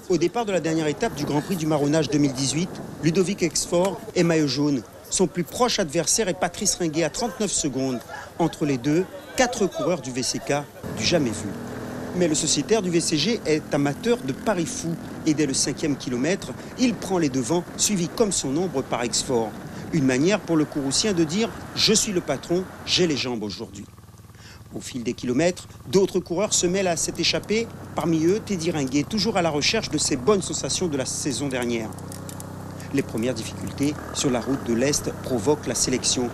Au départ de la dernière étape du Grand Prix du Marronnage 2018, Ludovic Exfort est maillot jaune. Son plus proche adversaire est Patrice Ringuet à 39 secondes. Entre les deux, 4 coureurs du VCK du jamais vu. Mais le sociétaire du VCG est amateur de paris fous et dès le 5e kilomètre, il prend les devants, suivi comme son ombre par Exfort. Une manière pour le Courroucien de dire « Je suis le patron, j'ai les jambes aujourd'hui ». Au fil des kilomètres, d'autres coureurs se mêlent à cette échappée. Parmi eux, Teddy Ringuet, toujours à la recherche de ses bonnes sensations de la saison dernière. Les premières difficultés sur la route de l'Est provoquent la sélection.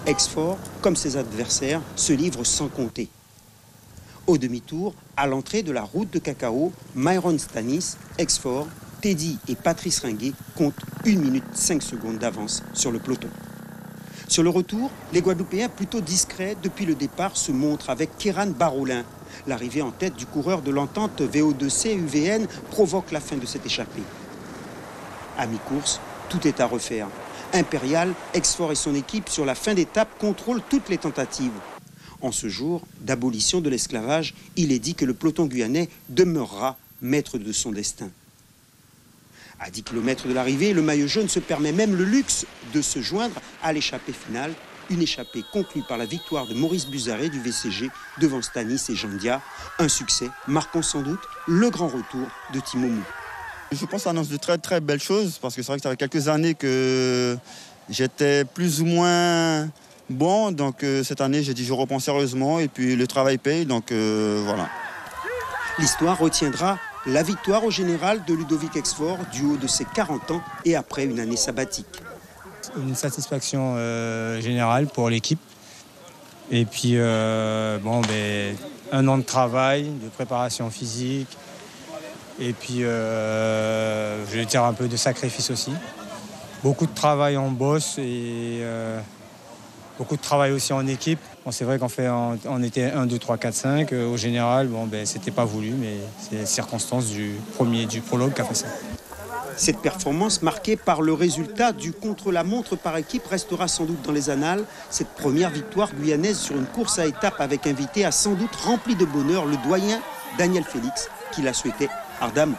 Exfort, comme ses adversaires, se livre sans compter. Au demi-tour, à l'entrée de la route de Cacao, Myron Stanis, Exfort, Teddy et Patrice Ringuet comptent 1 minute 5 secondes d'avance sur le peloton. Sur le retour, les Guadeloupéens, plutôt discrets depuis le départ, se montrent avec Kéran Barolin. L'arrivée en tête du coureur de l'entente VO2C-UVN provoque la fin de cette échappée. À mi-course, tout est à refaire. Impérial, Exfort et son équipe, sur la fin d'étape, contrôlent toutes les tentatives. En ce jour d'abolition de l'esclavage, il est dit que le peloton guyanais demeurera maître de son destin. À 10 km de l'arrivée, le maillot jaune se permet même le luxe de se joindre à l'échappée finale. Une échappée conclue par la victoire de Maurice Buzaré du VCG devant Stanis et Jandia. Un succès marquant sans doute le grand retour de Timo Mou. Je pense que ça annonce de très très belles choses parce que c'est vrai que ça fait quelques années que j'étais plus ou moins bon. Donc cette année, j'ai dit je reprends sérieusement et puis le travail paye. Donc voilà. L'histoire retiendra la victoire au général de Ludovic Exfort du haut de ses 40 ans et après une année sabbatique. Une satisfaction générale pour l'équipe. Et puis, un an de travail, de préparation physique. Et puis, je vais dire un peu de sacrifice aussi. Beaucoup de travail en boss et beaucoup de travail aussi en équipe. Bon, c'est vrai on était 1, 2, 3, 4, 5. Au général, c'était pas voulu, mais c'est les circonstances du prologue qui a fait ça. Cette performance marquée par le résultat du contre-la-montre par équipe restera sans doute dans les annales. Cette première victoire guyanaise sur une course à étapes avec invité a sans doute rempli de bonheur le doyen Daniel Félix qui la souhaitait ardemment.